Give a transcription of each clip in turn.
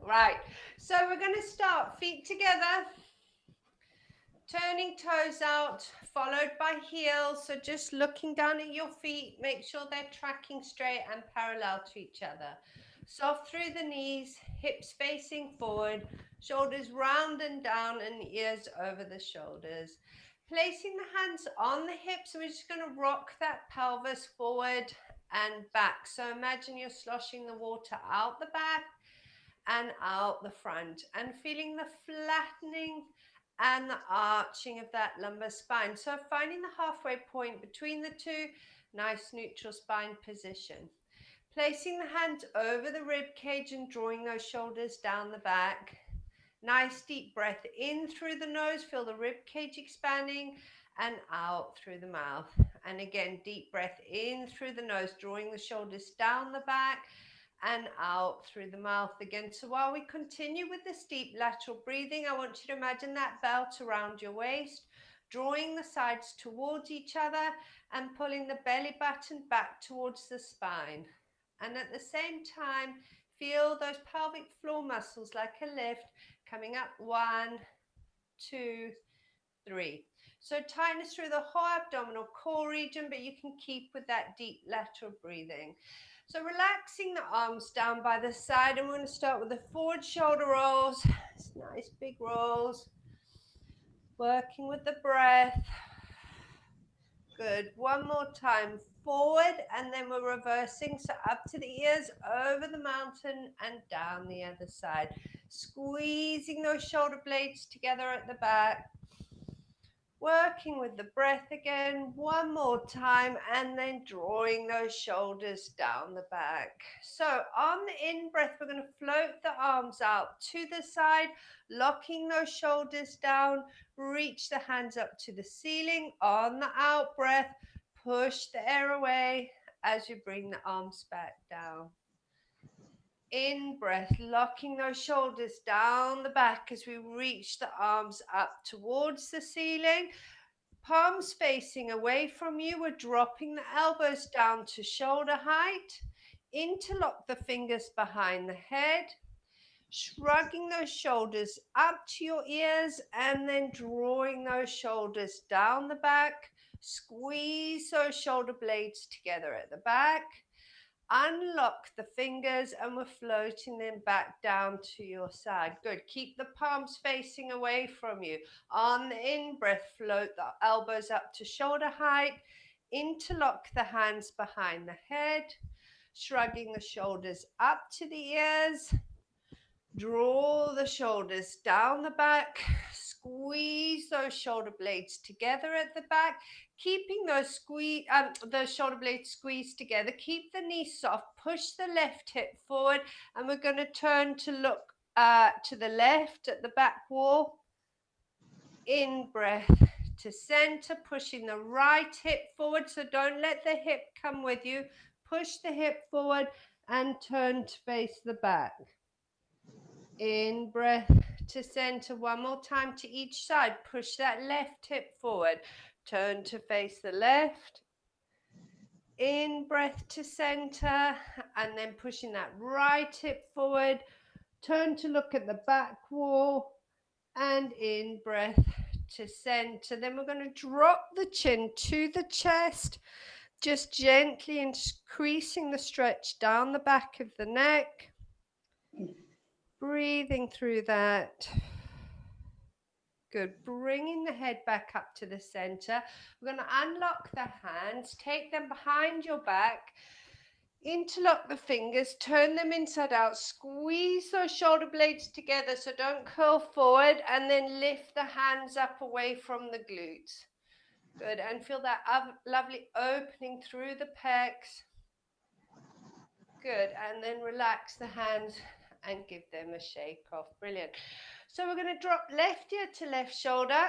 Right, so we're going to start feet together, turning toes out, followed by heels. So just looking down at your feet, make sure they're tracking straight and parallel to each other. Soft through the knees, hips facing forward, shoulders round and down, and ears over the shoulders. Placing the hands on the hips, we're just going to rock that pelvis forward and back. So imagine you're sloshing the water out the back and out the front, and feeling the flattening and the arching of that lumbar spine. So finding the halfway point between the two, nice neutral spine position. Placing the hands over the rib cage and drawing those shoulders down the back. Nice deep breath in through the nose, feel the rib cage expanding, and out through the mouth. And again, deep breath in through the nose, drawing the shoulders down the back and out through the mouth again. So while we continue with this deep lateral breathing, I want you to imagine that belt around your waist, drawing the sides towards each other and pulling the belly button back towards the spine. And at the same time, feel those pelvic floor muscles like a lift coming up. 1, 2, 3. So tightness through the whole abdominal core region, but you can keep with that deep lateral breathing. So relaxing the arms down by the side, and we're going to start with the forward shoulder rolls. It's nice big rolls. Working with the breath. Good. One more time. Forward, and then we're reversing. So up to the ears, over the mountain, and down the other side. Squeezing those shoulder blades together at the back. Working with the breath again, one more time, and then drawing those shoulders down the back. So on the in-breath, we're going to float the arms out to the side, locking those shoulders down, reach the hands up to the ceiling. On the out-breath, push the air away as you bring the arms back down. In breath, locking those shoulders down the back as we reach the arms up towards the ceiling. Palms facing away from you. We're dropping the elbows down to shoulder height. Interlock the fingers behind the head. Shrugging those shoulders up to your ears and then drawing those shoulders down the back. Squeeze those shoulder blades together at the back. Unlock the fingers and we're floating them back down to your side. Good. Keep the palms facing away from you. On the in-breath, float the elbows up to shoulder height. Interlock the hands behind the head. Shrugging the shoulders up to the ears. Draw the shoulders down the back. Squeeze those shoulder blades together at the back, keeping those shoulder blades squeezed together. Keep the knees soft. Push the left hip forward, and we're going to turn to look to the left at the back wall. In breath to center, pushing the right hip forward. So don't let the hip come with you. Push the hip forward and turn to face the back. In breath to center, one more time to each side. Push that left hip forward. Turn to face the left. In breath to center, and then pushing that right hip forward. Turn to look at the back wall, and in breath to center. Then we're going to drop the chin to the chest, just gently increasing the stretch down the back of the neck. Breathing through that. Good. Bringing the head back up to the center. We're going to unlock the hands, take them behind your back, interlock the fingers, turn them inside out, squeeze those shoulder blades together so don't curl forward, and then lift the hands up away from the glutes. Good. And feel that lovely opening through the pecs. Good. And then relax the hands and give them a shake off. Brilliant. So we're going to drop left ear to left shoulder,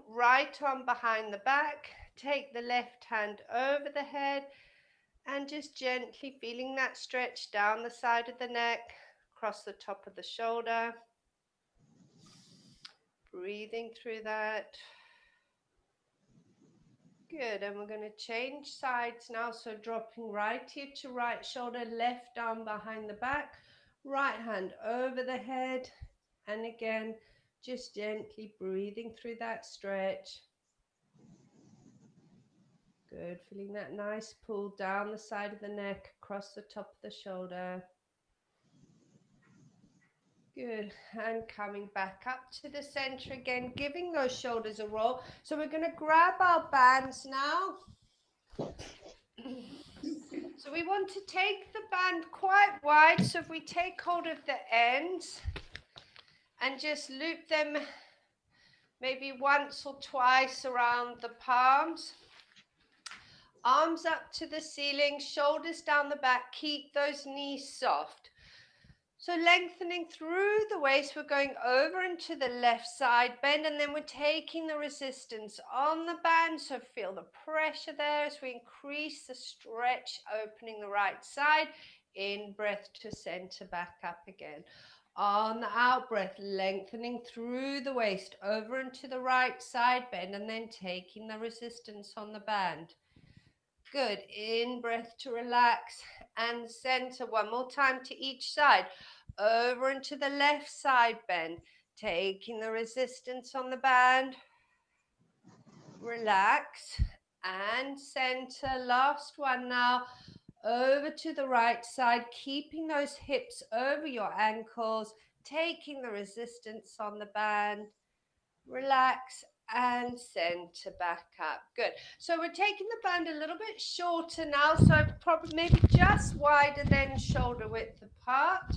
right arm behind the back. Take the left hand over the head and just gently feeling that stretch down the side of the neck, across the top of the shoulder. Breathing through that. Good, and we're going to change sides now. So dropping right ear to right shoulder, left arm behind the back, Right hand over the head. And again, just gently breathing through that stretch. Good, feeling that nice pull down the side of the neck, across the top of the shoulder. Good, and coming back up to the center again, giving those shoulders a roll. So we're going to grab our bands now. So we want to take the band quite wide. So if we take hold of the ends and just loop them maybe once or twice around the palms. Arms up to the ceiling, shoulders down the back, keep those knees soft. So lengthening through the waist, we're going over into the left side bend, and then we're taking the resistance on the band. So feel the pressure there as we increase the stretch, opening the right side. In breath to center, back up again. On the out breath, lengthening through the waist, over into the right side bend, and then taking the resistance on the band. Good. In breath to relax and center. One more time to each side. Over into the left side bend. Taking the resistance on the band. Relax and center. Last one now. Over to the right side. Keeping those hips over your ankles. Taking the resistance on the band. Relax and center back up. Good. So we're taking the band a little bit shorter now, so probably maybe just wider than shoulder width apart.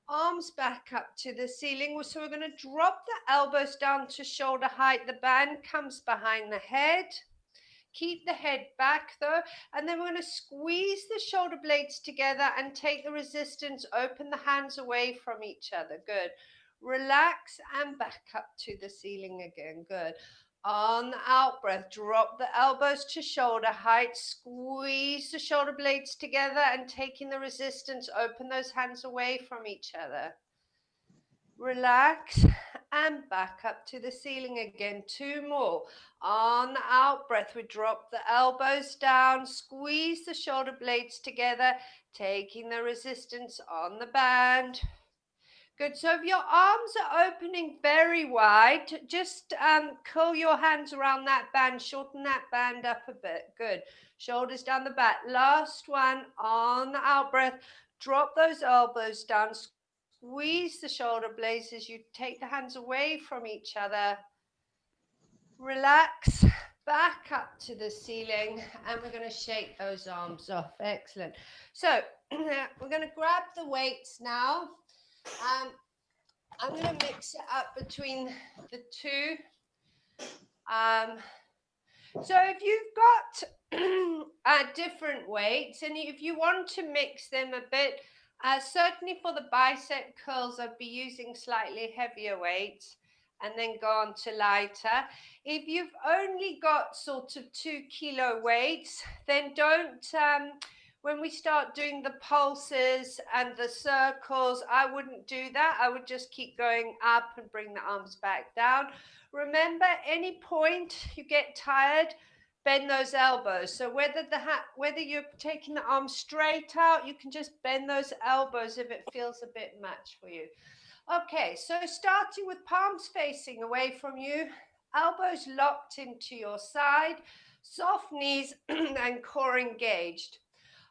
Arms back up to the ceiling. So we're going to drop the elbows down to shoulder height. The band comes behind the head. Keep the head back though, and then we're going to squeeze the shoulder blades together and take the resistance, open the hands away from each other. Good. Relax and back up to the ceiling again. Good. On the out breath, drop the elbows to shoulder height, squeeze the shoulder blades together and taking the resistance, open those hands away from each other. Relax and back up to the ceiling again. Two more. On the out breath, we drop the elbows down, squeeze the shoulder blades together, taking the resistance on the band. Good. So if your arms are opening very wide, just curl your hands around that band, shorten that band up a bit. Good. Shoulders down the back. Last one. On the out breath, drop those elbows down, squeeze the shoulder blades as you take the hands away from each other. Relax, back up to the ceiling, and we're going to shake those arms off. Excellent. So we're going to grab the weights now. I'm going to mix it up between the two. So if you've got different weights, and if you want to mix them a bit, certainly for the bicep curls, I'd be using slightly heavier weights and then go on to lighter. If you've only got sort of 2 kilo weights, then don't, when we start doing the pulses and the circles, I wouldn't do that. I would just keep going up and bring the arms back down. Remember, any point you get tired, bend those elbows. So whether you're taking the arms straight out, you can just bend those elbows if it feels a bit much for you. Okay, so starting with palms facing away from you, elbows locked into your side, soft knees and core engaged.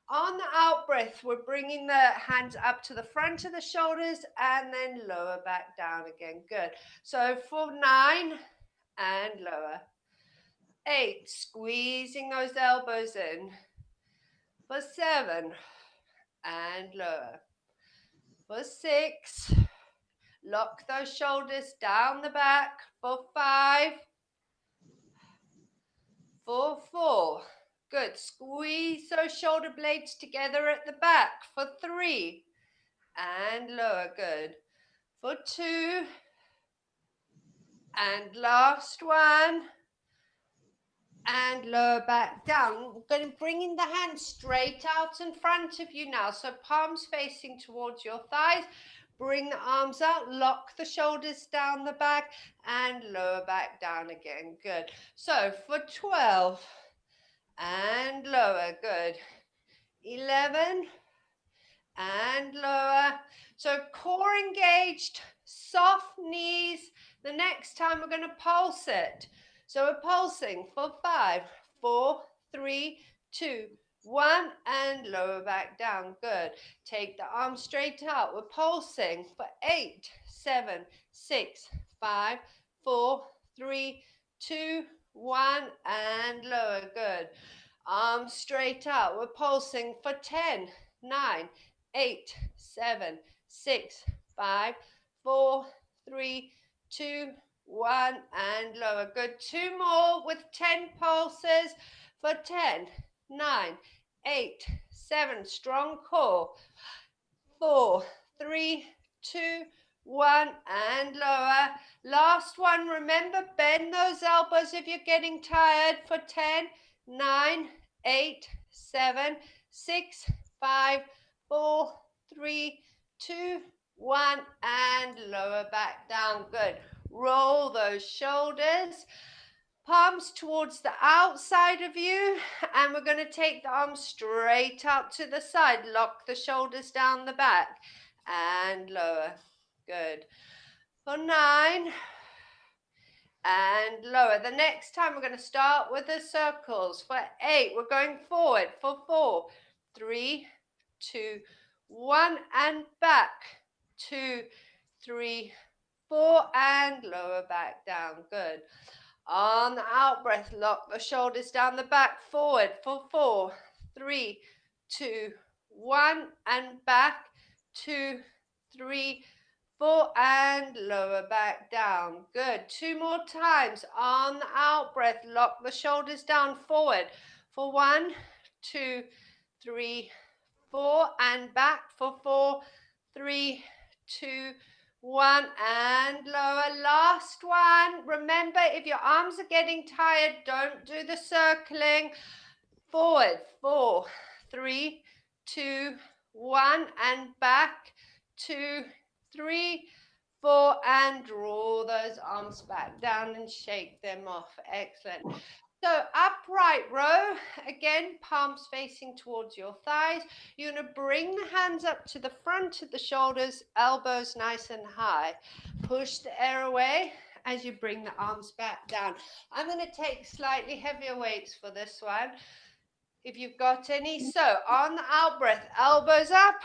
On the out breath, we're bringing the hands up to the front of the shoulders and then lower back down again. Good. So for 9 and lower. 8, squeezing those elbows in. For 7 and lower. For 6, lock those shoulders down the back. For 5. For 4. Good. Squeeze those shoulder blades together at the back. For 3 and lower. Good. For 2 and last one. And lower back down. We're going to bring in the hands straight out in front of you now. So palms facing towards your thighs. Bring the arms out, lock the shoulders down the back and lower back down again. Good. So for 12 and lower. Good. 11 and lower. So core engaged, soft knees. The next time we're going to pulse it. So we're pulsing for 5, 4, 3, 2, 1, and lower back down. Good. Take the arms straight out. We're pulsing for 8, 7, 6, 5, 4, 3, 2, 1, and lower. Good. Arms straight out. We're pulsing for 10, 9, 8, 7, 6, 5, 4, 3, 2, 1, and lower. Good. 2 more with 10 pulses for 10, 9, 8, 7. Strong core. 4, 3, 2, 1, and lower. Last one. Remember, bend those elbows if you're getting tired for 10, 9, 8, 7, 6, 5, 4, 3, 2, 1, and lower back down. Good. Roll those shoulders. Palms towards the outside of you, and we're going to take the arms straight up to the side. Lock the shoulders down the back and lower. Good. For 9 and lower. The next time we're going to start with the circles. For 8, we're going forward. For 4, 3, 2, 1, and back. 2, 3, 4, and lower back down. Good. On the out breath, lock the shoulders down the back, forward for 4, 3, 2, 1, and back, 2, 3, 4, and lower back down. Good. 2 more times. On the out breath, lock the shoulders down, forward for 1, 2, 3, 4, and back for 4, 3, 2, 1, and lower. Last one. Remember, if your arms are getting tired, don't do the circling. Forward, 4, 3, 2, 1, and back, 2, 3, 4, and draw those arms back down and shake them off. Excellent. So upright row, again, palms facing towards your thighs. You're going to bring the hands up to the front of the shoulders, elbows nice and high. Push the air away as you bring the arms back down. I'm going to take slightly heavier weights for this one, if you've got any. So on the out breath, elbows up,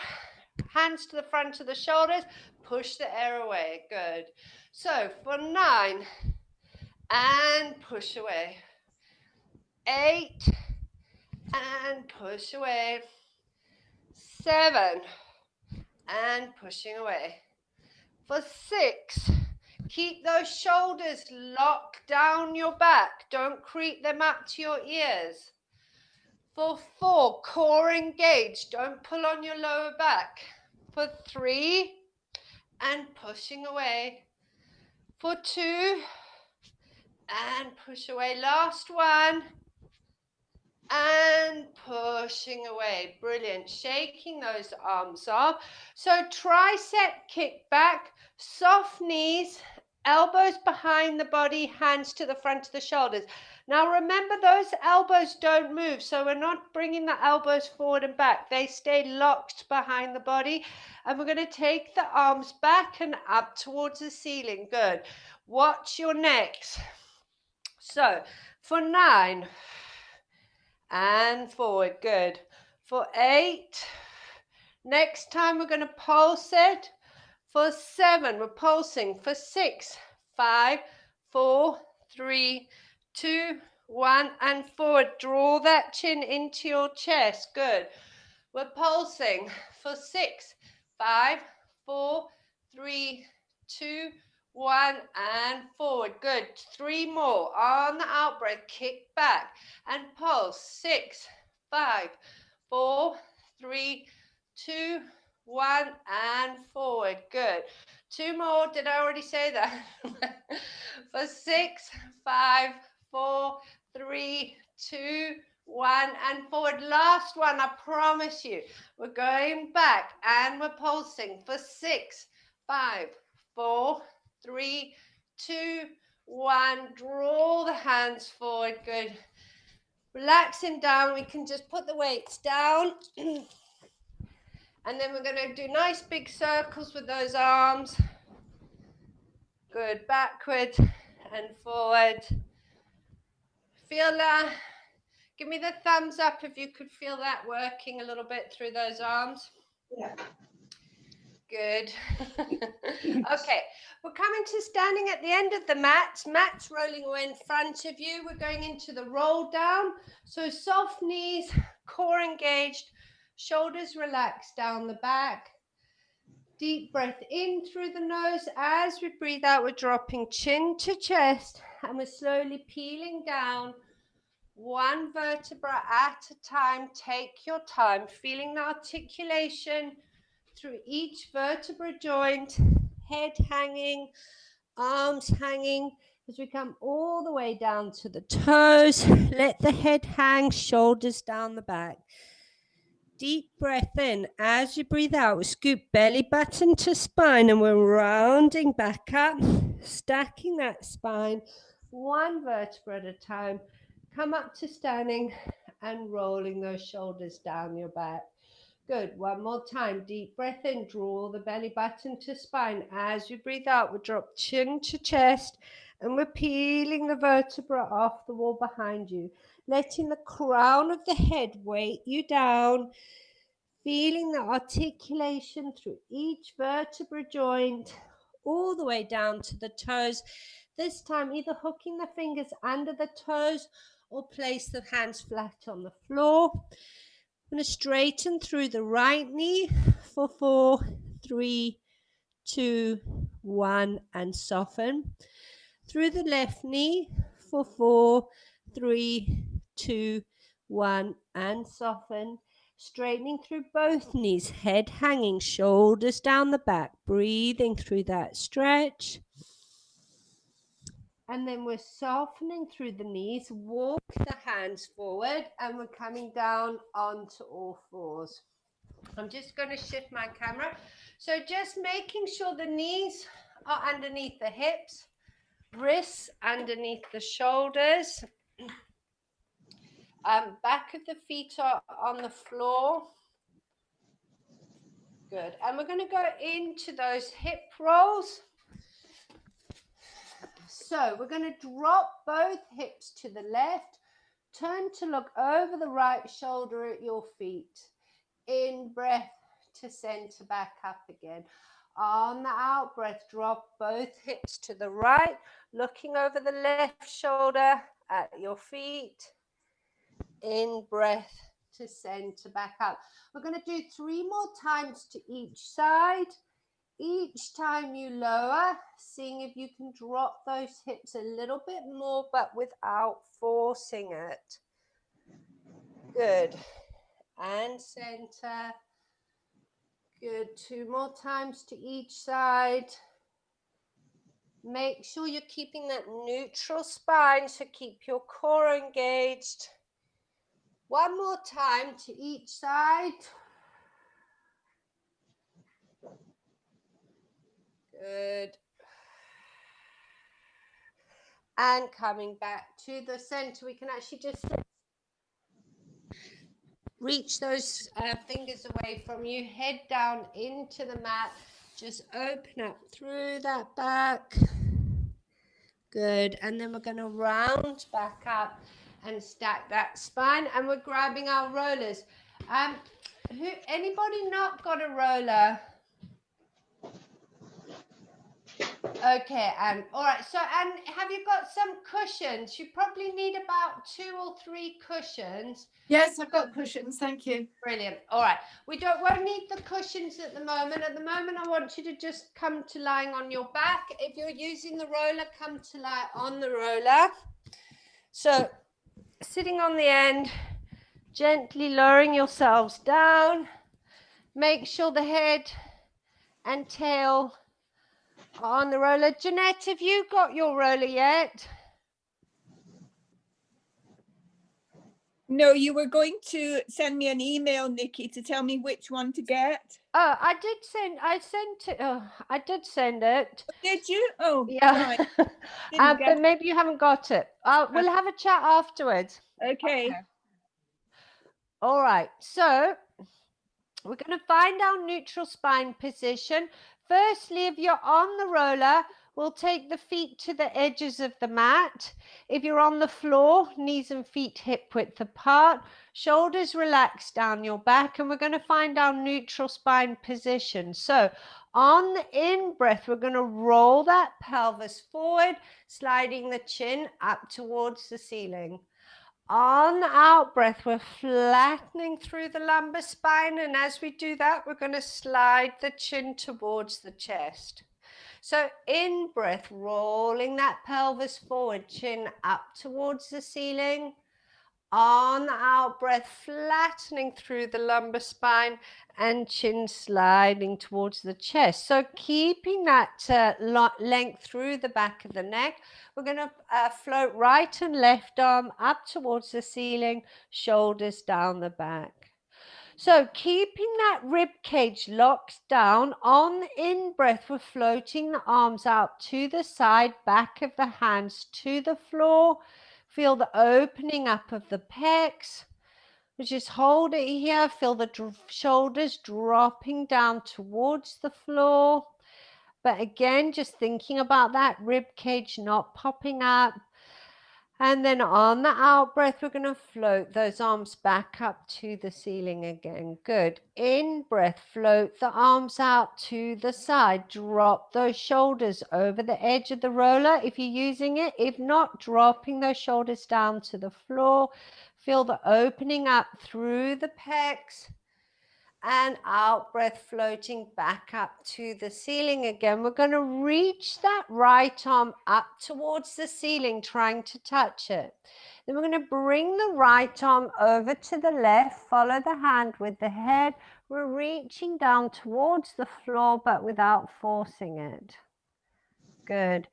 hands to the front of the shoulders, push the air away. Good. So for 9, and push away. 8, and push away. 7, and pushing away. For 6, keep those shoulders locked down your back. Don't creep them up to your ears. For 4, core engaged. Don't pull on your lower back. For 3, and pushing away. For 2, and push away. Last one. And pushing away. Brilliant. Shaking those arms off. So tricep kick back, soft knees, elbows behind the body, hands to the front of the shoulders. Now remember, those elbows don't move, so we're not bringing the elbows forward and back. They stay locked behind the body. And we're going to take the arms back and up towards the ceiling. Good. Watch your necks. So for 9, and forward. Good. For 8, next time we're going to pulse it. For 7, we're pulsing. For 6, 5, 4, 3, 2, 1, and forward. Draw that chin into your chest. Good. We're pulsing. For 6, 5, 4, 3, 2, 1, and forward. Good. 3 more. On the out breath, kick back and pulse. 6, 5, 4, 3, 2, 1, and forward. Good. 2 more. Did I already say that? For 6, 5, 4, 3, 2, 1, and forward. Last one. I promise you. We're going back and we're pulsing for 6, 5, 4, 3, 2, 1. Draw the hands forward. Good. Relaxing down. We can just put the weights down. And then we're going to do nice big circles with those arms. Good, backward and forward. Feel that. Give me the thumbs up if you could feel that working a little bit through those arms. Yeah. Good. Okay, we're coming to standing at the end of the mat. Mat's rolling away in front of you. We're going into the roll down. So soft knees, core engaged, shoulders relaxed down the back. Deep breath in through the nose. As we breathe out, we're dropping chin to chest, and we're slowly peeling down one vertebra at a time. Take your time, feeling the articulation through each vertebra joint, head hanging, arms hanging. As we come all the way down to the toes, let the head hang, shoulders down the back. Deep breath in. As you breathe out, we scoop belly button to spine, and we're rounding back up, stacking that spine one vertebra at a time. Come up to standing and rolling those shoulders down your back. Good. One more time. Deep breath in. Draw the belly button to spine. As you breathe out, we drop chin to chest, and we're peeling the vertebra off the wall behind you, letting the crown of the head weight you down, feeling the articulation through each vertebra joint, all the way down to the toes. This time, either hooking the fingers under the toes or place the hands flat on the floor. I'm going to straighten through the right knee for 4, 3, 2, 1, and soften. Through the left knee for 4, 3, 2, 1, and soften. Straightening through both knees, head hanging, shoulders down the back, breathing through that stretch. And then we're softening through the knees, walk the hands forward, and we're coming down onto all fours. I'm just going to shift my camera. So just making sure the knees are underneath the hips, wrists underneath the shoulders. Back of the feet are on the floor. Good. And we're going to go into those hip rolls. So we're going to drop both hips to the left. Turn to look over the right shoulder at your feet. In breath to center, back up again. On the out breath, drop both hips to the right, looking over the left shoulder at your feet. In breath to center, back up. We're going to do 3 more times to each side. Each time you lower, seeing if you can drop those hips a little bit more, but without forcing it. Good. And center. Good. 2 more times to each side. Make sure you're keeping that neutral spine, so keep your core engaged. 1 more time to each side. Good. And coming back to the center, we can actually just reach those fingers away from you, head down into the mat. Just open up through that back. Good. And then we're going to round back up and stack that spine. And we're grabbing our rollers. Anybody not got a roller? Okay, all right. So, and have you got some cushions? You probably need about 2 or 3 cushions. Yes, I've got cushions. Thank you. Brilliant. All right. We won't need the cushions at the moment. At the moment, I want you to just come to lying on your back. If you're using the roller, come to lie on the roller. So, sitting on the end, gently lowering yourselves down. Make sure the head and tail are on the roller. Jeanette, have you got your roller yet? No, you were going to send me an email, Nikki, to tell me which one to get. Oh, I did send it. Did you? Oh, yeah. Right. But maybe you haven't got it. We'll have a chat afterwards. Okay. All right. So We're going to find our neutral spine position. Firstly, if you're on the roller, we'll take the feet to the edges of the mat. If you're on the floor, knees and feet hip width apart, shoulders relaxed down your back, and we're going to find our neutral spine position. So on the in-breath, we're going to roll that pelvis forward, sliding the chin up towards the ceiling. On the out breath, we're flattening through the lumbar spine, and as we do that, we're going to slide the chin towards the chest. So in breath, rolling that pelvis forward, chin up towards the ceiling. On the out breath, flattening through the lumbar spine and chin sliding towards the chest. So keeping that length through the back of the neck. We're going to float right and left arm up towards the ceiling, shoulders down the back. So keeping that rib cage locked down, on the in-breath, we're floating the arms out to the side, back of the hands to the floor. Feel the opening up of the pecs. Just hold it here. Feel the shoulders dropping down towards the floor. But again, just thinking about that rib cage not popping up. And then on the out breath, we're going to float those arms back up to the ceiling again. Good. In breath, float the arms out to the side. Drop those shoulders over the edge of the roller if you're using it. If not, dropping those shoulders down to the floor. Feel the opening up through the pecs. And out breath, floating back up to the ceiling again. We're going to reach that right arm up towards the ceiling, trying to touch it. Then we're going to bring the right arm over to the left, follow the hand with the head. We're reaching down towards the floor, but without forcing it. Good.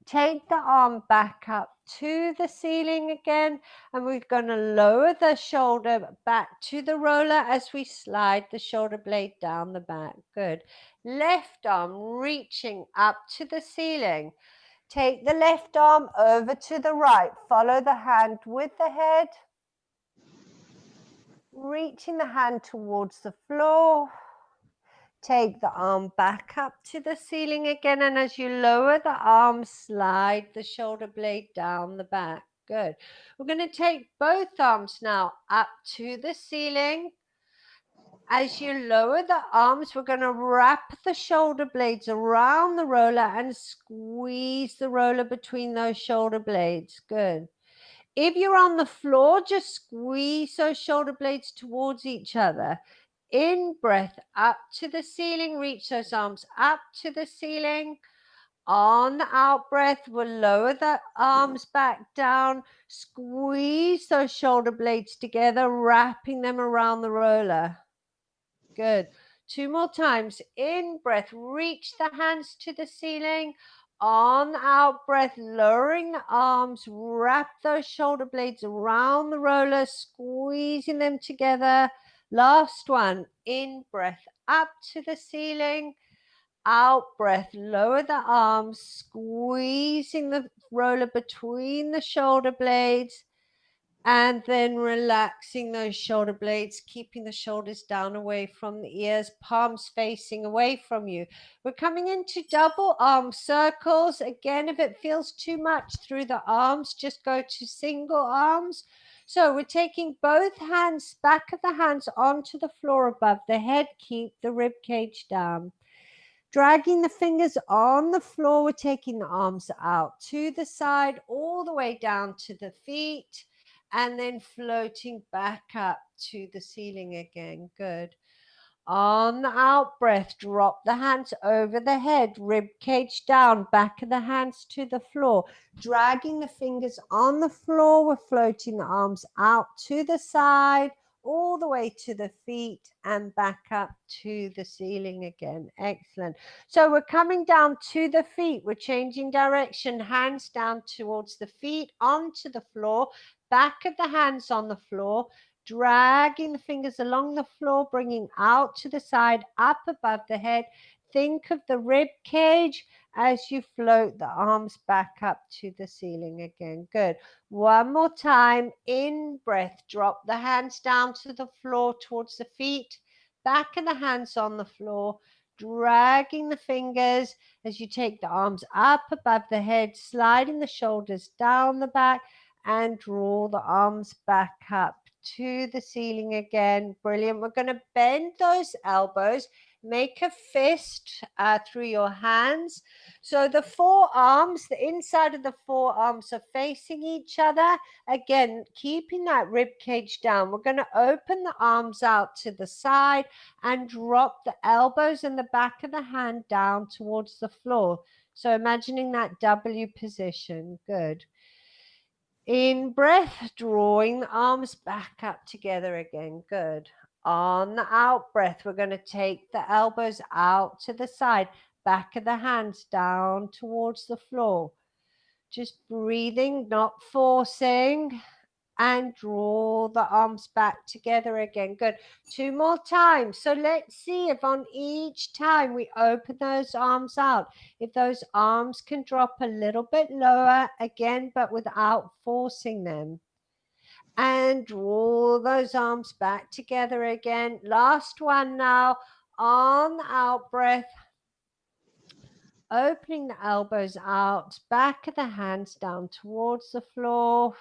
Take the arm back up to the ceiling again, and we're going to lower the shoulder back to the roller as we slide the shoulder blade down the back. Good. Left arm reaching up to the ceiling. Take the left arm over to the right. Follow the hand with the head. Reaching the hand towards the floor. Take the arm back up to the ceiling again, and as you lower the arm, slide the shoulder blade down the back. Good. We're going to take both arms now up to the ceiling. As you lower the arms, we're going to wrap the shoulder blades around the roller and squeeze the roller between those shoulder blades. Good. If you're on the floor, just squeeze those shoulder blades towards each other. In breath, up to the ceiling, reach those arms up to the ceiling. On the out breath, we'll lower the arms back down, squeeze those shoulder blades together, wrapping them around the roller. Good. 2 more times. In breath, reach the hands to the ceiling. On the out breath, lowering the arms, wrap those shoulder blades around the roller, squeezing them together. Last one. In breath, up to the ceiling. Out breath, lower the arms, squeezing the roller between the shoulder blades. And then relaxing those shoulder blades, keeping the shoulders down away from the ears, palms facing away from you. We're coming into double arm circles. Again, if it feels too much through the arms, just go to single arms. So we're taking both hands, back of the hands onto the floor above the head. Keep the rib cage down. Dragging the fingers on the floor, we're taking the arms out to the side, all the way down to the feet. And then floating back up to the ceiling again. Good. On the out breath, drop the hands over the head, rib cage down, back of the hands to the floor. Dragging the fingers on the floor, we're floating the arms out to the side, all the way to the feet and back up to the ceiling again. Excellent. So we're coming down to the feet. We're changing direction, hands down towards the feet, onto the floor, back of the hands on the floor, dragging the fingers along the floor, bringing out to the side, up above the head. Think of the rib cage as you float the arms back up to the ceiling again. Good. One more time. In breath, drop the hands down to the floor towards the feet. back of the hands on the floor, dragging the fingers as you take the arms up above the head, sliding the shoulders down the back, and draw the arms back up to the ceiling again. Brilliant. We're going to bend those elbows, make a fist through your hands. So the forearms, the inside of the forearms are facing each other. Again, keeping that rib cage down. We're going to open the arms out to the side and drop the elbows and the back of the hand down towards the floor. So imagining that W position. Good. In breath, drawing the arms back up together again. Good. On the out breath, we're going to take the elbows out to the side, back of the hands down towards the floor. Just breathing, not forcing. And draw the arms back together again. Good. 2 more times. So let's see if on each time we open those arms out, if those arms can drop a little bit lower again, but without forcing them. And draw those arms back together again. Last one now. On the out breath, opening the elbows out, back of the hands down towards the floor.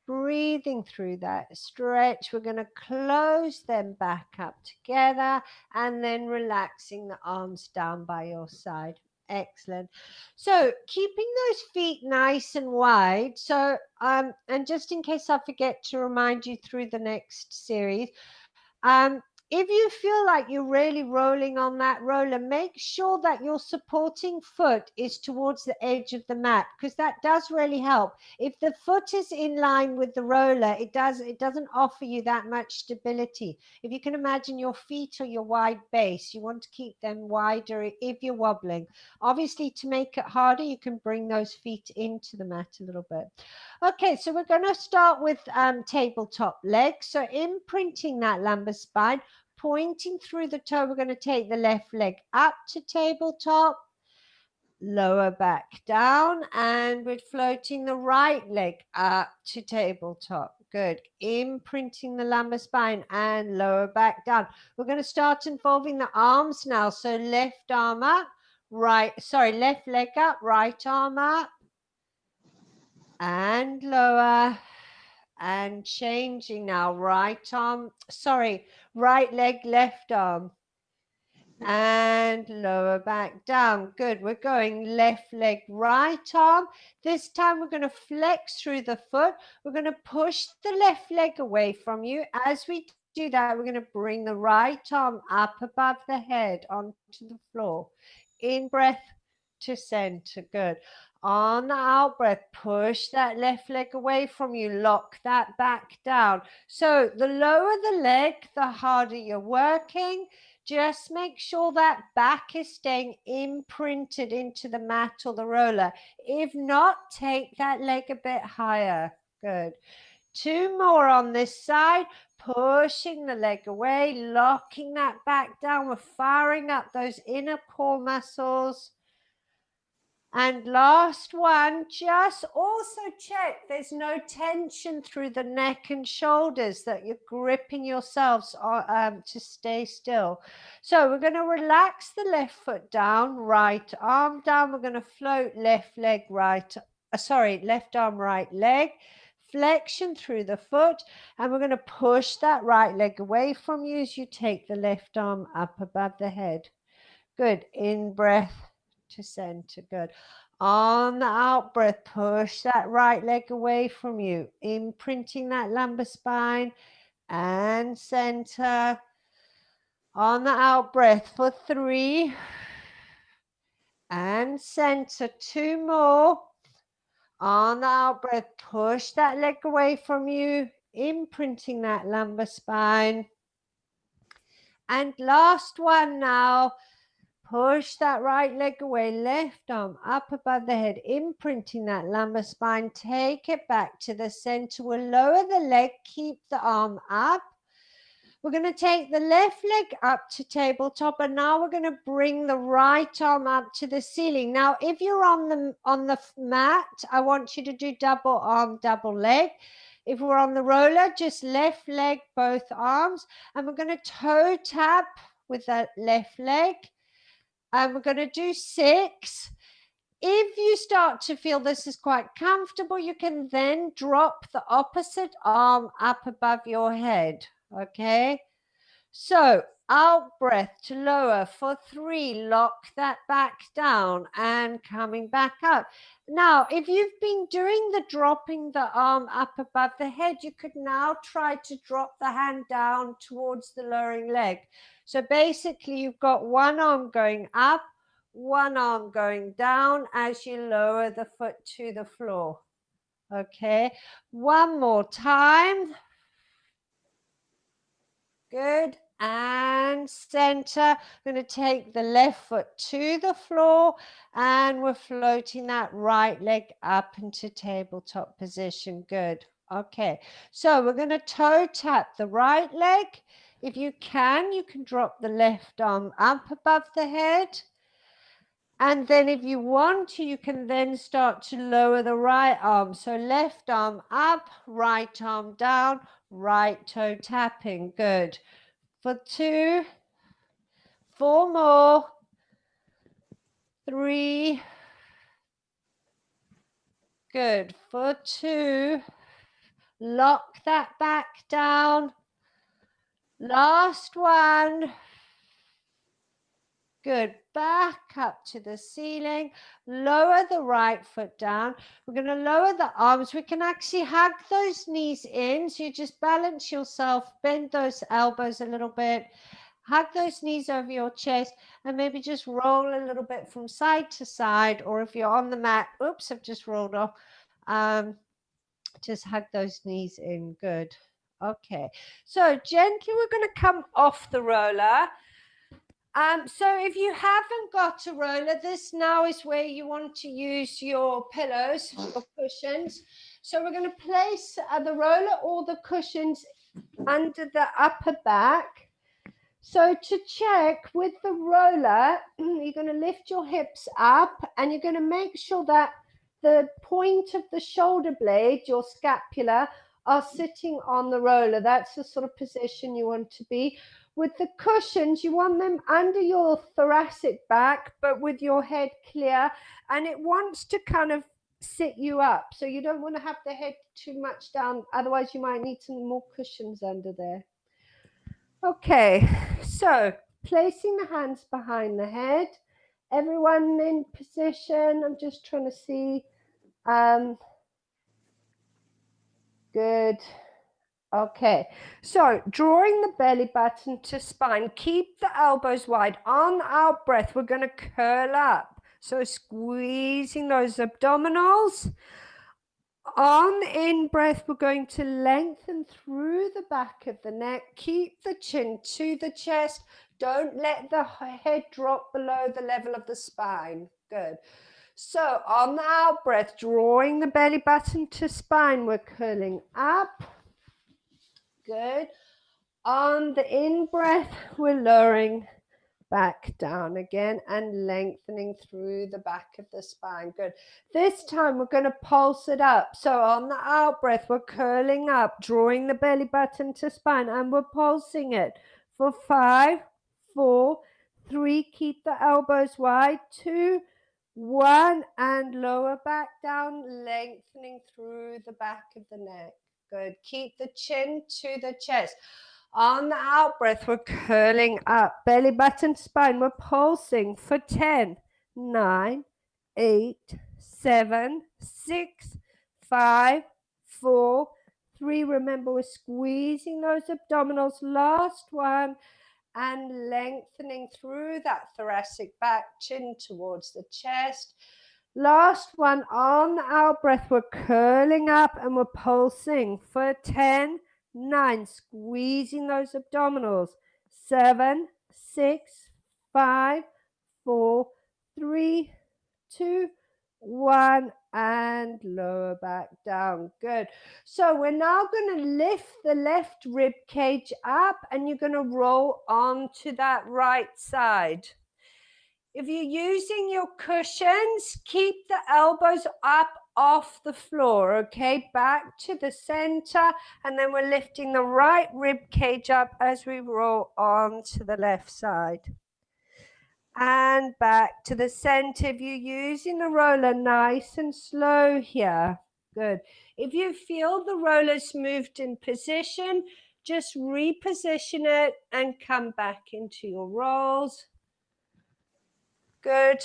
Breathing through that stretch. We're going to close them back up together and then relaxing the arms down by your side. Excellent. So keeping those feet nice and wide. So, and just in case I forget to remind you through the next series, if you feel like you're really rolling on that roller, make sure that your supporting foot is towards the edge of the mat, because that does really help. If the foot is in line with the roller, it doesn't offer you that much stability. If you can imagine your feet or your wide base, you want to keep them wider if you're wobbling. Obviously, to make it harder, you can bring those feet into the mat a little bit. Okay, so we're going to start with tabletop legs. So imprinting that lumbar spine, pointing through the toe, we're going to take the left leg up to tabletop, lower back down, and we're floating the right leg up to tabletop. Good. Imprinting the lumbar spine and lower back down. We're going to start involving the arms now. So left arm up, left leg up, right arm up, and lower. And changing now, right leg, left arm, and lower back down. Good. We're going left leg, right arm. This time we're going to flex through the foot. We're going to push the left leg away from you. As we do that, we're going to bring the right arm up above the head onto the floor. In breath to center. Good. On the out breath, push that left leg away from you. Lock that back down. So the lower the leg, the harder you're working. Just make sure that back is staying imprinted into the mat or the roller. If not, take that leg a bit higher. Good. 2 more on this side. Pushing the leg away, locking that back down. We're firing up those inner core muscles. And last one, just also check there's no tension through the neck and shoulders, that you're gripping yourselves to stay still. So we're going to relax the left foot down, right arm down. We're going to float left arm, right leg. Flexion through the foot, and we're going to push that right leg away from you as you take the left arm up above the head. Good. In breath to center. Good. On the out breath, push that right leg away from you, imprinting that lumbar spine and center. On the out breath for 3 and center. 2 more. On the out breath, push that leg away from you, imprinting that lumbar spine. And last one now. Push that right leg away, left arm up above the head, imprinting that lumbar spine. Take it back to the center. We'll lower the leg, keep the arm up. We're going to take the left leg up to tabletop, and now we're going to bring the right arm up to the ceiling. Now, if you're on the mat, I want you to do double arm, double leg. If we're on the roller, just left leg, both arms, and we're going to toe tap with that left leg. And we're going to do 6. If you start to feel this is quite comfortable, you can then drop the opposite arm up above your head, okay? So out breath to lower for 3, lock that back down and coming back up. Now, if you've been doing the dropping the arm up above the head, you could now try to drop the hand down towards the lowering leg. So basically you've got one arm going up, one arm going down as you lower the foot to the floor. Okay, one more time. Good. And center. I'm going to take the left foot to the floor and we're floating that right leg up into tabletop position. Good. Okay, so we're going to toe tap the right leg. If you can drop the left arm up above the head. And then if you want to, you can then start to lower the right arm. So left arm up, right arm down, right toe tapping. Good. For 2, 4 more, 3, good. For 2, lock that back down. Last one. Good. Back up to the ceiling. Lower the right foot down. We're going to lower the arms. We can actually hug those knees in. So you just balance yourself, bend those elbows a little bit. Hug those knees over your chest and maybe just roll a little bit from side to side. Or if you're on the mat, oops, I've just rolled off. Just hug those knees in. Good. Okay. So gently, we're going to come off the roller. So if you haven't got a roller, this now is where you want to use your pillows, your cushions. So we're going to place the roller or the cushions under the upper back. So to check with the roller, you're going to lift your hips up and you're going to make sure that the point of the shoulder blade, your scapula, are sitting on the roller. That's the sort of position you want to be. With the cushions, you want them under your thoracic back, but with your head clear, and it wants to kind of sit you up. So you don't want to have the head too much down. Otherwise, you might need some more cushions under there. Okay, so placing the hands behind the head, everyone in position. I'm just trying to see. Good. Okay, so drawing the belly button to spine, keep the elbows wide. On the out breath, we're going to curl up. So squeezing those abdominals. On the in breath, we're going to lengthen through the back of the neck. Keep the chin to the chest. Don't let the head drop below the level of the spine. Good. So on the out breath, drawing the belly button to spine, we're curling up. Good. On the in breath, we're lowering back down again and lengthening through the back of the spine. Good. This time we're going to pulse it up. So on the out breath, we're curling up, drawing the belly button to spine, and we're pulsing it for 5, 4, 3. Keep the elbows wide. 2, 1, and lower back down, lengthening through the back of the neck. Good. Keep the chin to the chest. On the out breath, we're curling up. Belly button, spine. We're pulsing for 10, 9, 8, 7, 6, 5, 4, 3. Remember, we're squeezing those abdominals. Last one. And lengthening through that thoracic back, chin towards the chest. Last one. On the out breath, we're curling up and we're pulsing for 10, 9, squeezing those abdominals. 7, 6, 5, 4, 3, 2, 1, and lower back down. Good. So we're now going to lift the left rib cage up and you're going to roll onto that right side. If you're using your cushions, keep the elbows up off the floor, okay? Back to the center, and then we're lifting the right rib cage up as we roll on to the left side. And back to the center. If you're using the roller, nice and slow here. Good. If you feel the roller's moved in position, just reposition it and come back into your rolls. Good.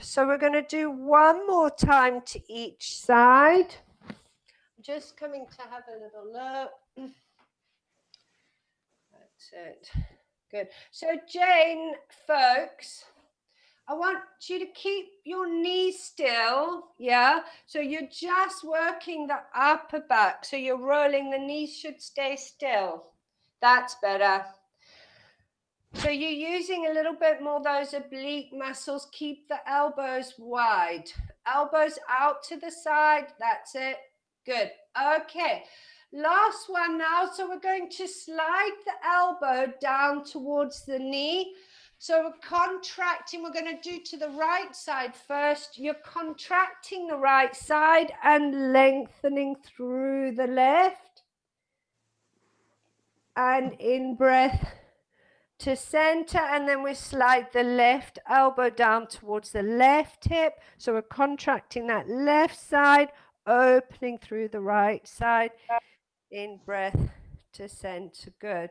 So we're going to do one more time to each side. Just coming to have a little look. That's it. Good. So Jane, folks, I want you to keep your knees still, yeah? So you're just working the upper back. So you're rolling, the knees should stay still. That's better. So you're using a little bit more those oblique muscles. Keep the elbows wide. Elbows out to the side. That's it. Good. Okay. Last one now. So we're going to slide the elbow down towards the knee. So we're contracting. We're going to do to the right side first. You're contracting the right side and lengthening through the left. And in breath to center, and then we slide the left elbow down towards the left hip. So we're contracting that left side, opening through the right side. In breath to center. Good.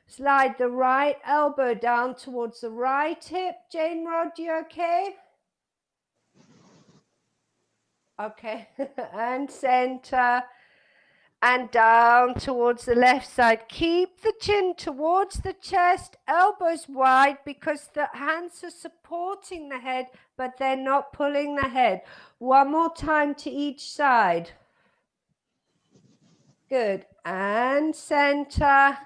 Slide the right elbow down towards the right hip. Jane Rod, you okay? Okay. And center. And down towards the left side. Keep the chin towards the chest, elbows wide, because the hands are supporting the head, but they're not pulling the head. One more time to each side. Good. And center.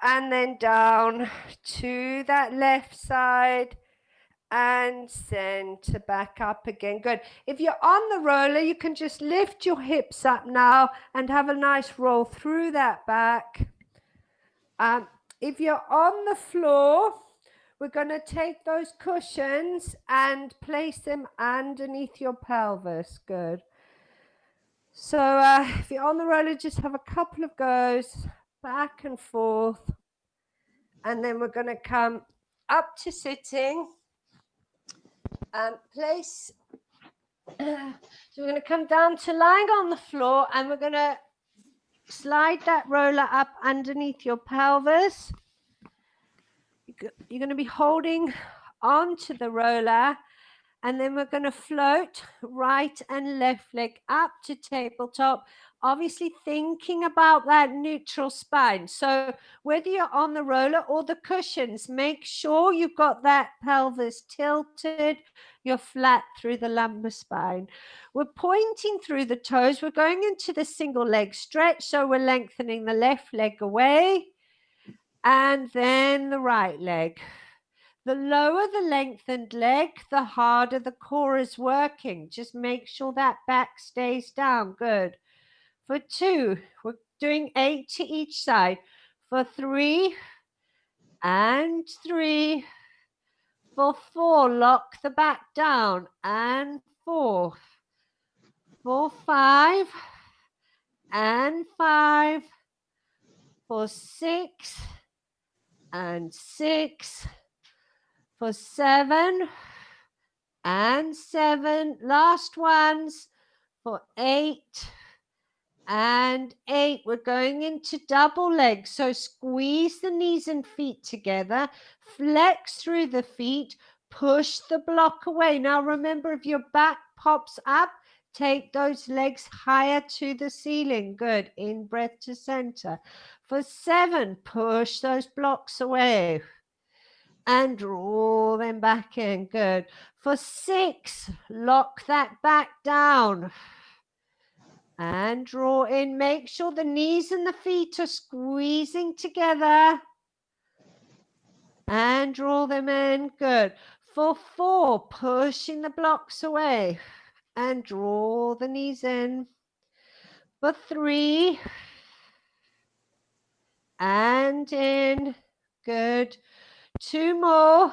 And then down to that left side. And center, back up again. Good. If you're on the roller, you can just lift your hips up now and have a nice roll through that back. If you're on the floor, we're going to take those cushions and place them underneath your pelvis. Good. So if you're on the roller, just have a couple of goes back and forth. And then we're going to come up to sitting. Place. So we're going to come down to lying on the floor, and we're going to slide that roller up underneath your pelvis. You're going to be holding onto the roller, and then we're going to float right and left leg up to tabletop, obviously thinking about that neutral spine. So whether you're on the roller or the cushions, make sure you've got that pelvis tilted, you're flat through the lumbar spine. We're pointing through the toes. We're going into the single leg stretch, so we're lengthening the left leg away, and then the right leg. The lower the lengthened leg, the harder the core is working. Just make sure that back stays down. Good. For 2, we're doing 8 to each side. For 3, and 3. For 4, lock the back down, and 4. For 5, and 5. For 6, and 6. For 7, and 7. Last ones. For 8, and 8. We're going into double legs. So squeeze the knees and feet together. Flex through the feet. Push the block away. Now remember, if your back pops up, take those legs higher to the ceiling. Good. In breath to center. For 7, push those blocks away. And draw them back in. Good. For 6, lock that back down. And draw in. Make sure the knees and the feet are squeezing together. And draw them in. Good. For 4, pushing the blocks away. And draw the knees in. For 3, and in. Good. 2 more.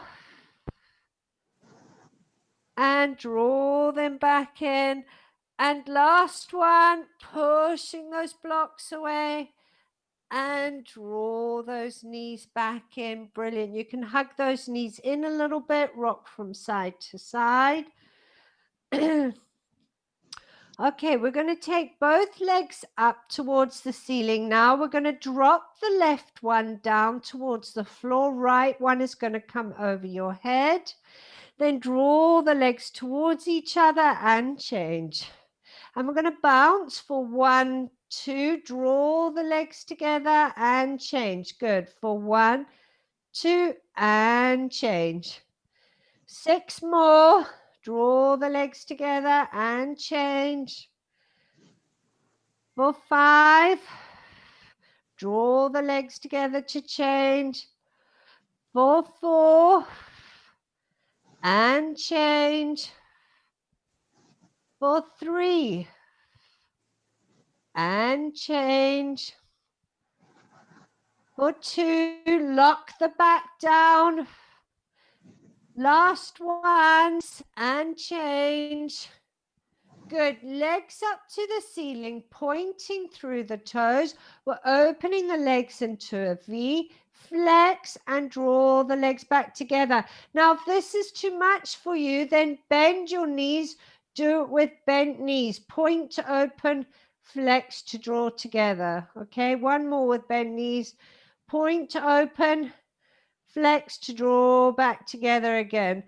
And draw them back in. And last one, pushing those blocks away and draw those knees back in. Brilliant. You can hug those knees in a little bit, rock from side to side. Okay, we're going to take both legs up towards the ceiling. Now we're going to drop the left one down towards the floor. Right one is going to come over your head. Then draw the legs towards each other and change. And we're going to bounce for 1, 2, draw the legs together and change. Good. For 1, 2, and change. 6 more. Draw the legs together and change. For 5, draw the legs together to change. For 4, and change. For 3, and change. For 2, lock the back down. Last ones and change. Good. Legs up to the ceiling, pointing through the toes. We're opening the legs into a V. Flex and draw the legs back together. Now, if this is too much for you, then bend your knees. Do it with bent knees. Point to open, flex to draw together. Okay, one more with bent knees. Point to open, flex to draw back together again.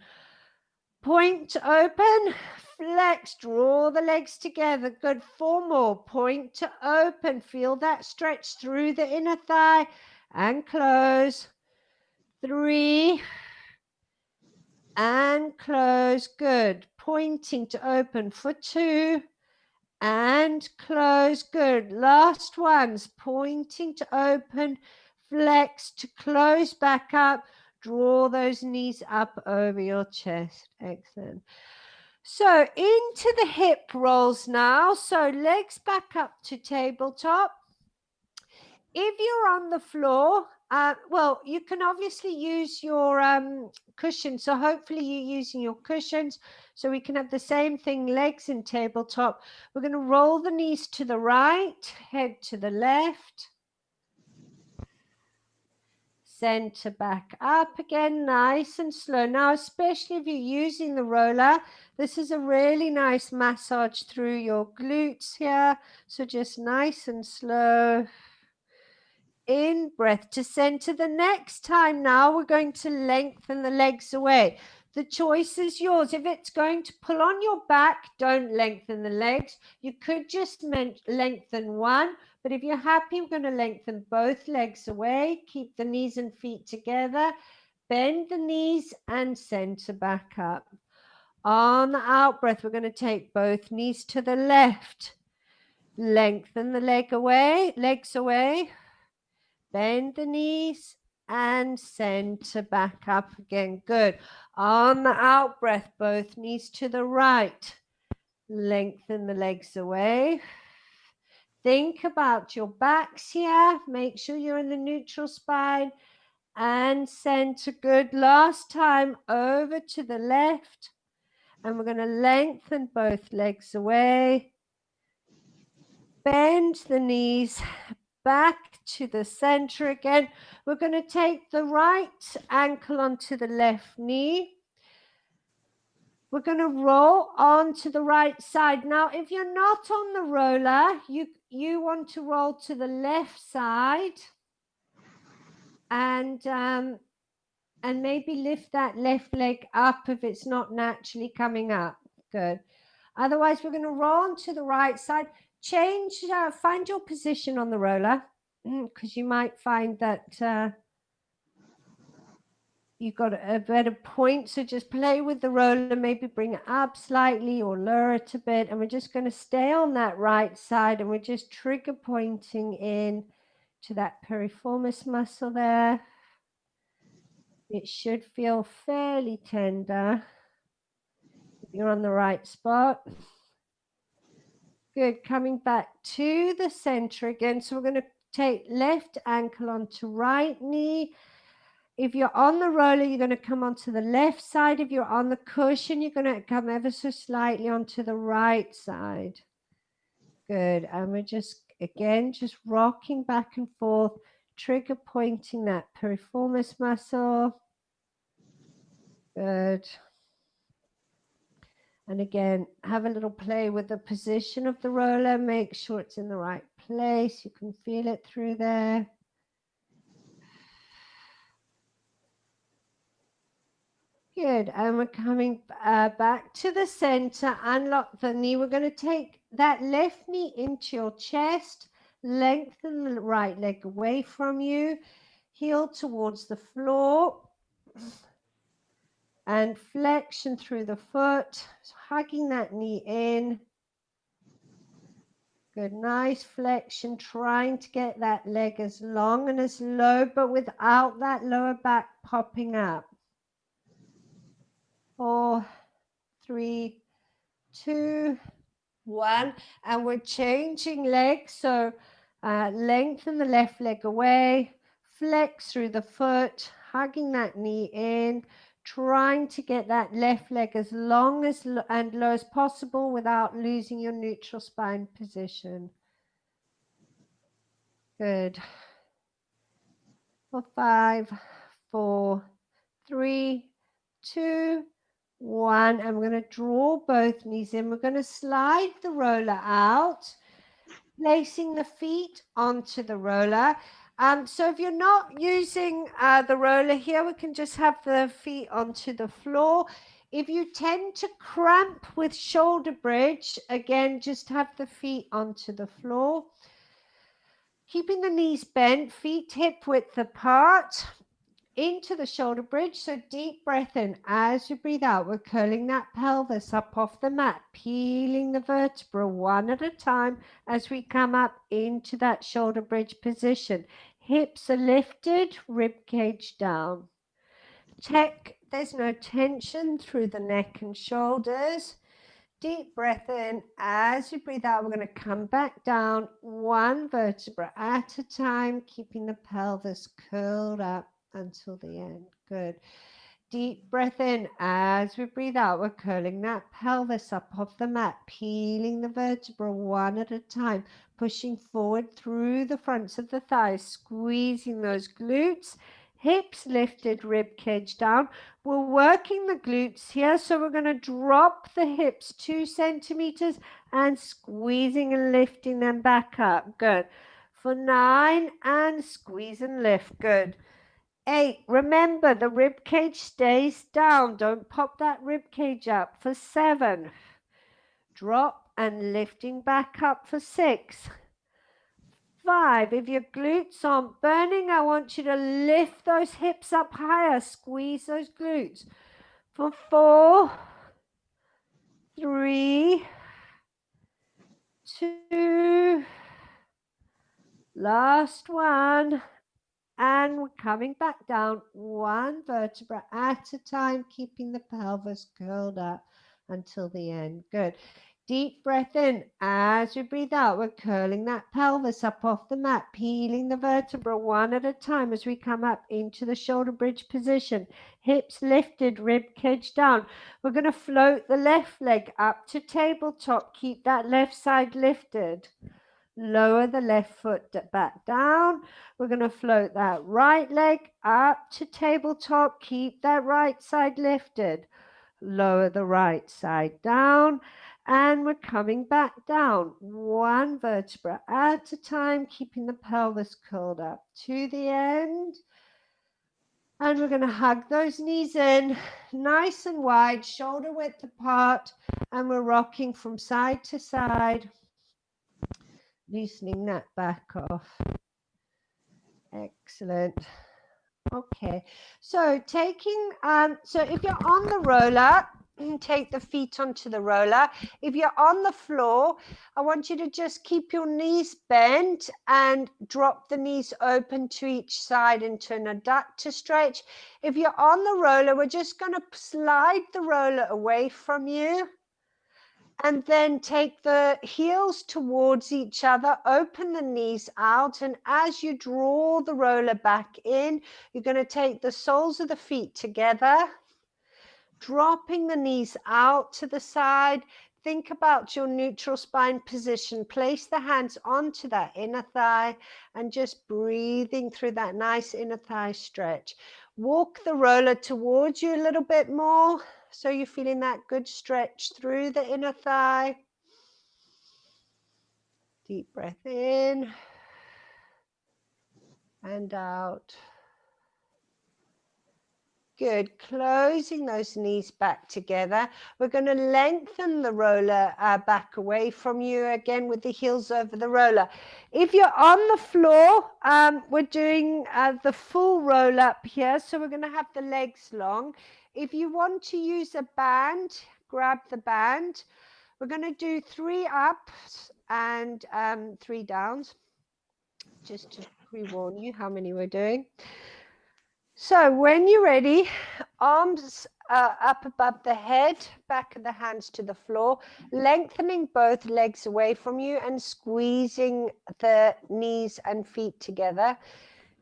Point to open, flex, draw the legs together. Good. 4 more. Point to open. Feel that stretch through the inner thigh and close. 3 and close. Good. Pointing to open for 2 and close. Good. Last ones. Pointing to open, flex to close back up. Draw those knees up over your chest. Excellent. So into the hip rolls now. So legs back up to tabletop. If you're on the floor, well, you can obviously use your cushions. So hopefully you're using your cushions. So we can have the same thing, legs in tabletop. We're going to roll the knees to the right, head to the left. Center back up again, nice and slow. Now, especially if you're using the roller, this is a really nice massage through your glutes here. So just nice and slow. In breath to center. The next time now, we're going to lengthen the legs away. The choice is yours. If it's going to pull on your back, don't lengthen the legs. You could just lengthen one. But if you're happy, I'm going to lengthen both legs away. Keep the knees and feet together. Bend the knees and center back up. On the out breath, we're going to take both knees to the left. Lengthen the legs away. Bend the knees and center back up again. Good. On the out breath, both knees to the right. Lengthen the legs away. Think about your backs here. Make sure you're in the neutral spine and center. Good. Last time, over to the left. And we're going to lengthen both legs away. Bend the knees back to the center again. We're going to take the right ankle onto the left knee. We're going to roll onto the right side. Now, if you're not on the roller, you want to roll to the left side and maybe lift that left leg up if it's not naturally coming up. Good. Otherwise, we're going to roll onto the right side. Change, find your position on the roller because you might find that you've got a better point. So just play with the roller, maybe bring it up slightly or lower it a bit. And we're just going to stay on that right side and we're just trigger pointing in to that piriformis muscle there. It should feel fairly tender if you're on the right spot. Good. Coming back to the center again. So we're going to take left ankle onto right knee. If you're on the roller, you're going to come onto the left side. If you're on the cushion, you're going to come ever so slightly onto the right side. Good. And we're just, again, just rocking back and forth, trigger pointing that piriformis muscle. Good. And again, have a little play with the position of the roller. Make sure it's in the right place. You can feel it through there. Good. And we're coming back to the center. Unlock the knee. We're going to take that left knee into your chest. Lengthen the right leg away from you. Heel towards the floor. And flexion through the foot. So hugging that knee in. Good, nice flexion, trying to get that leg as long and as low, but without that lower back popping up. 4, 3, 2, 1. And we're changing legs. So lengthen the left leg away, flex through the foot, hugging that knee in, trying to get that left leg as long as and low as possible without losing your neutral spine position. Good. For 5, 4, 3, 2, 1. I'm going to draw both knees in. We're going to slide the roller out, placing the feet onto the roller. So if you're not using the roller here, we can just have the feet onto the floor. If you tend to cramp with shoulder bridge, again, just have the feet onto the floor. Keeping the knees bent, feet hip width apart, into the shoulder bridge. So deep breath in. As you breathe out, we're curling that pelvis up off the mat, peeling the vertebra one at a time as we come up into that shoulder bridge position. Hips are lifted, rib cage down. Check there's no tension through the neck and shoulders. Deep breath in. As you breathe out, we're going to come back down one vertebra at a time, keeping the pelvis curled up until the end. Good. Deep breath in. As we breathe out, we're curling that pelvis up off the mat, peeling the vertebra one at a time, pushing forward through the fronts of the thighs, squeezing those glutes. Hips lifted, rib cage down. We're working the glutes here, so we're going to drop the hips 2 centimeters and squeezing and lifting them back up. Good. For 9, and squeeze and lift. Good. 8, remember the rib cage stays down. Don't pop that rib cage up. For 7, drop and lifting back up. For 6, 5, if your glutes aren't burning, I want you to lift those hips up higher, squeeze those glutes. For 4, 3, 2, last one, and we're coming back down one vertebra at a time, keeping the pelvis curled up until the end. Good. Deep breath in. As we breathe out, we're curling that pelvis up off the mat, peeling the vertebra one at a time as we come up into the shoulder bridge position. Hips lifted, rib cage down. We're going to float the left leg up to tabletop. Keep that left side lifted. Lower the left foot back down. We're going to float that right leg up to tabletop. Keep that right side lifted. Lower the right side down. And we're coming back down one vertebra at a time, keeping the pelvis curled up to the end. And we're going to hug those knees in, nice and wide, shoulder width apart. And we're rocking from side to side, loosening that back off. Excellent. Okay, so taking, so if you're on the roller, take the feet onto the roller. If you're on the floor, I want you to just keep your knees bent and drop the knees open to each side into an adductor stretch. If you're on the roller, we're just going to slide the roller away from you And then take the heels towards each other, open the knees out, and as you draw the roller back in, you're going to take the soles of the feet together, dropping the knees out to the side. Think about your neutral spine position. Place the hands onto that inner thigh and just breathing through that nice inner thigh stretch. Walk the roller towards you a little bit more, so you're feeling that good stretch through the inner thigh. Deep breath in and out. Good. Closing those knees back together. We're going to lengthen the roller back away from you again with the heels over the roller. If you're on the floor, we're doing the full roll up here. So we're going to have the legs long. If you want to use a band, grab the band. We're going to do 3 ups and 3 downs, just to pre-warn you how many we're doing. So when you're ready, arms up above the head, back of the hands to the floor, lengthening both legs away from you and squeezing the knees and feet together.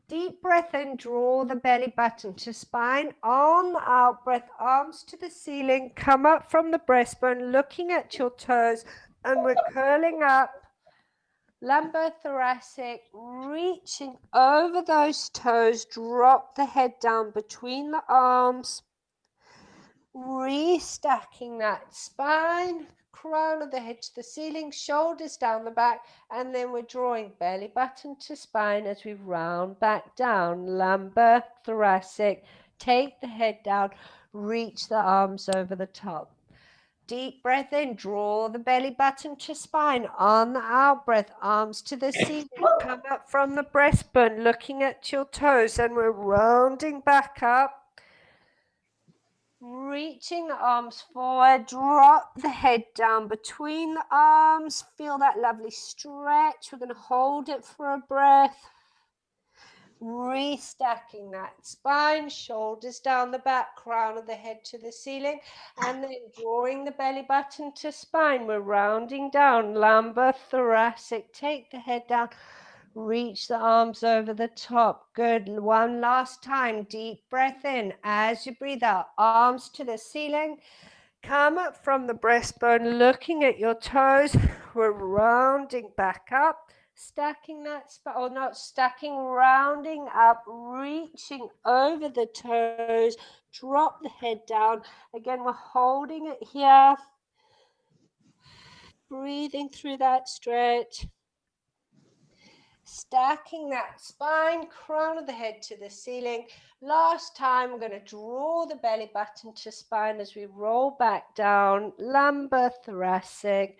Deep breath in, draw the belly button to spine. On the out breath, arms to the ceiling, come up from the breastbone, looking at your toes, and we're curling up. Lumbar thoracic, reaching over those toes, drop the head down between the arms, restacking that spine, crown of the head to the ceiling, shoulders down the back, and then we're drawing belly button to spine as we round back down. Lumbar thoracic, take the head down, reach the arms over the top. Deep breath in, draw the belly button to spine. On the out breath, arms to the ceiling, come up from the breastbone, looking at your toes, and we're rounding back up. Reaching the arms forward, drop the head down between the arms. Feel that lovely stretch. We're going to hold it for a breath. Restacking that spine, shoulders down the back, crown of the head to the ceiling, and then drawing the belly button to spine. We're rounding down, lumbar thoracic, take the head down, reach the arms over the top. Good. One last time, deep breath in. As you breathe out, arms to the ceiling, come up from the breastbone, looking at your toes. We're rounding back up. Stacking that, or not stacking, rounding up, reaching over the toes, drop the head down. Again, we're holding it here, breathing through that stretch, stacking that spine, crown of the head to the ceiling. Last time, we're going to draw the belly button to spine as we roll back down, lumbar thoracic.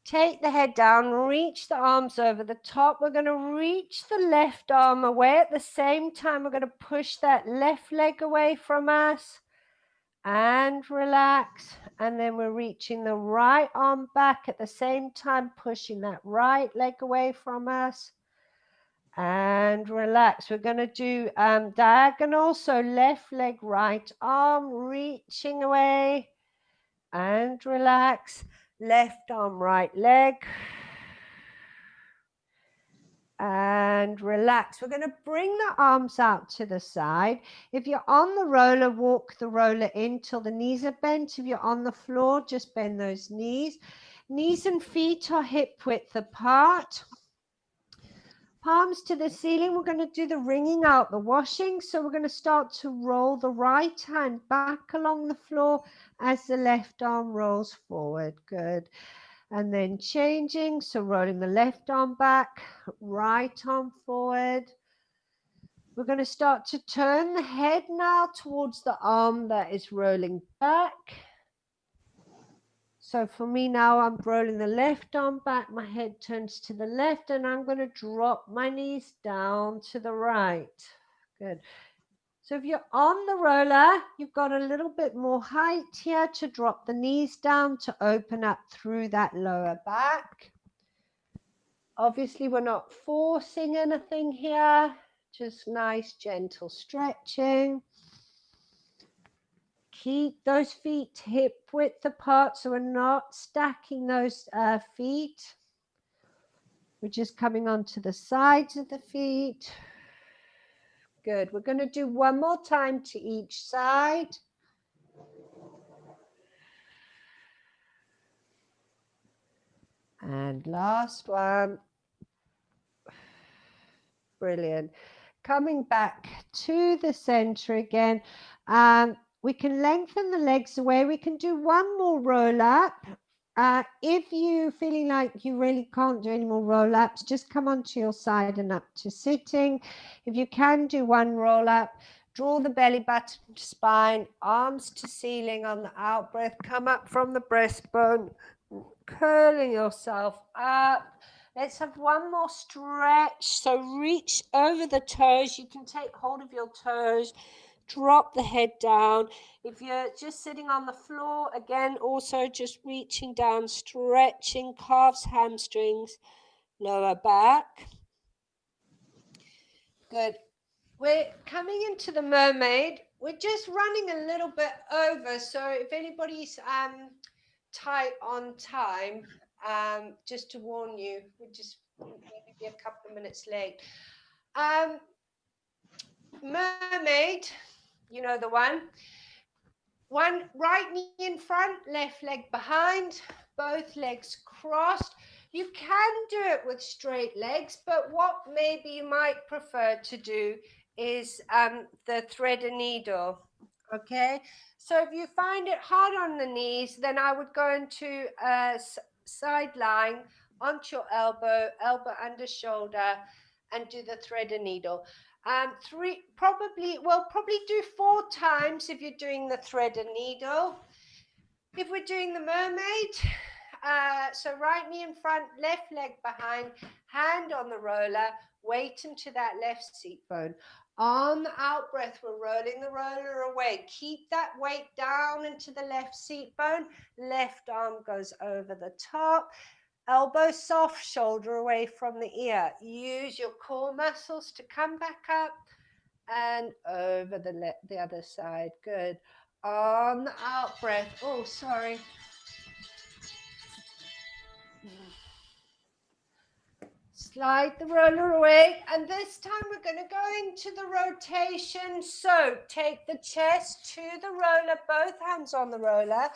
Take the head down, reach the arms over the top. We're going to reach the left arm away. At the same time, we're going to push that left leg away from us and relax. And then we're reaching the right arm back at the same time, pushing that right leg away from us and relax. We're going to do diagonal, so left leg, right arm, reaching away and relax. Left arm, right leg, and relax. We're going to bring the arms out to the side. If you're on the roller, walk the roller in till the knees are bent. If you're on the floor, just bend those knees. Knees and feet are hip width apart. Palms to the ceiling. We're going to do the wringing out, the washing. So we're going to start to roll the right hand back along the floor as the left arm rolls forward. Good. And then changing, so rolling the left arm back, right arm forward. We're going to start to turn the head now towards the arm that is rolling back. So for me now, I'm rolling the left arm back, my head turns to the left, and I'm going to drop my knees down to the right. Good. So if you're on the roller, you've got a little bit more height here to drop the knees down to open up through that lower back. Obviously, we're not forcing anything here, just nice, gentle stretching. Keep those feet hip width apart so we're not stacking those feet. We're just coming onto the sides of the feet. Good. We're going to do one more time to each side. And last one. Brilliant. Coming back to the center again. We can lengthen the legs away. We can do one more roll up. If you're feeling like you really can't do any more roll ups, just come onto your side and up to sitting. If you can do one roll up, draw the belly button to spine, arms to ceiling on the out breath. Come up from the breastbone, curling yourself up. Let's have one more stretch. So reach over the toes. You can take hold of your toes. Drop the head down. If you're just sitting on the floor, again, also just reaching down, stretching calves, hamstrings, lower back. Good. We're coming into the mermaid. We're just running a little bit over. So if anybody's tight on time, just to warn you, we're just maybe a couple of minutes late. Mermaid, you know the one. One right knee in front, left leg behind, both legs crossed. You can do it with straight legs, but what maybe you might prefer to do is the thread and needle. Okay, so if you find it hard on the knees, then I would go into side lying onto your elbow, elbow under shoulder, and do the thread and needle. Probably do 4 times if you're doing the thread and needle. If we're doing the mermaid, so right knee in front, left leg behind, hand on the roller, weight into that left seat bone. On the out breath, we're rolling the roller away. Keep that weight down into the left seat bone. Left arm goes over the top. Elbow soft, shoulder away from the ear. Use your core muscles to come back up and over the other side. Good. On the out breath. Oh, sorry. Slide the roller away, and this time we're going to go into the rotation. So take the chest to the roller, both hands on the roller.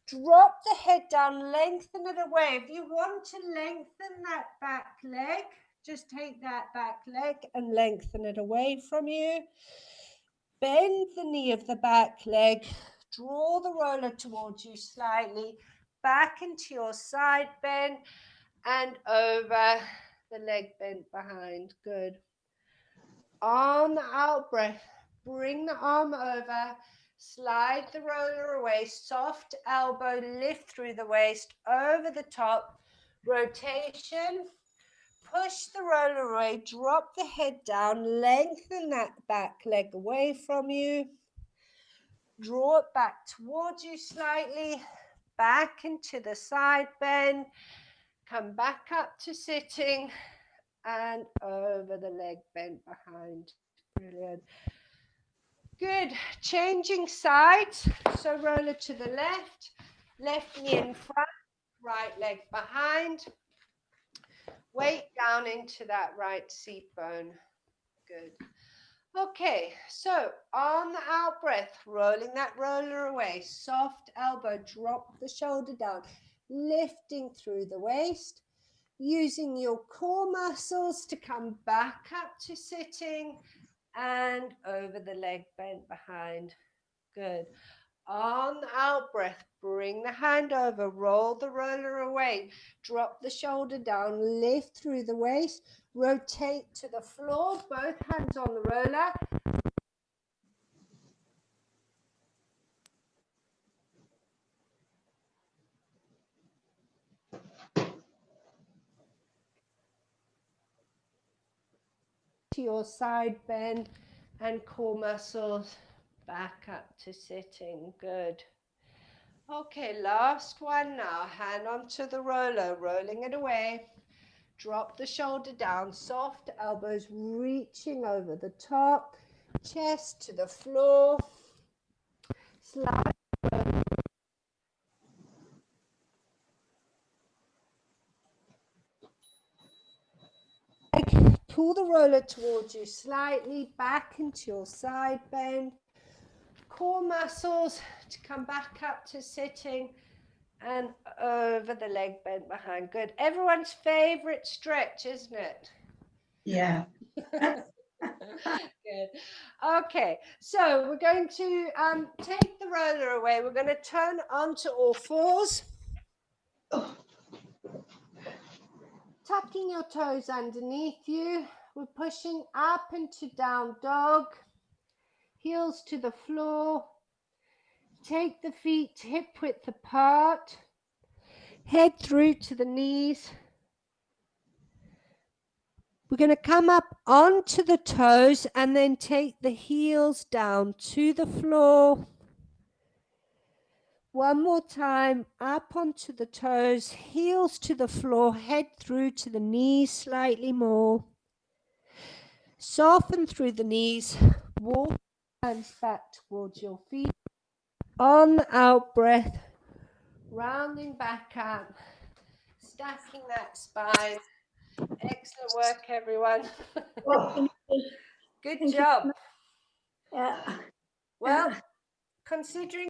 Drop the head down, lengthen it away. If you want to lengthen that back leg, just take that back leg and lengthen it away from you. Bend the knee of the back leg. Draw the roller towards you slightly. Back into your side bend and over the leg bent behind. Good. On the out breath, bring the arm over. Slide the roller away, soft elbow, lift through the waist, over the top, rotation, push the roller away, drop the head down, lengthen that back leg away from you, draw it back towards you slightly, back into the side bend, come back up to sitting, and over the leg bent behind. Brilliant. Good. Changing sides. So roller to the left knee in front, right leg behind. Weight down into that right seat bone. Good. Okay, so on the out breath, rolling that roller away, soft elbow, drop the shoulder down, lifting through the waist, using your core muscles to come back up to sitting and over the leg bent behind. Good. On the out breath, bring the hand over, roll the roller away, drop the shoulder down, lift through the waist, rotate to the floor, both hands on the roller. To your side bend and core muscles back up to sitting. Good. Okay, last one now. Hand onto the roller, rolling it away. Drop the shoulder down, soft elbows reaching over the top, chest to the floor. Slide. Pull the roller towards you, slightly back into your side bend. Core muscles to come back up to sitting and over the leg bent behind. Good. Everyone's favorite stretch, isn't it? Yeah. Good. Okay, so we're going to take the roller away. We're going to turn onto all fours. Oh. Tucking your toes underneath you. We're pushing up into down dog. Heels to the floor. Take the feet hip width apart. Head through to the knees. We're going to come up onto the toes and then take the heels down to the floor. One more time, up onto the toes, heels to the floor, head through to the knees slightly more. Soften through the knees, walk hands back towards your feet. On the out breath, rounding back up, stacking that spine. Excellent work, everyone. Oh. Good Thank you. job. Yeah. Well, considering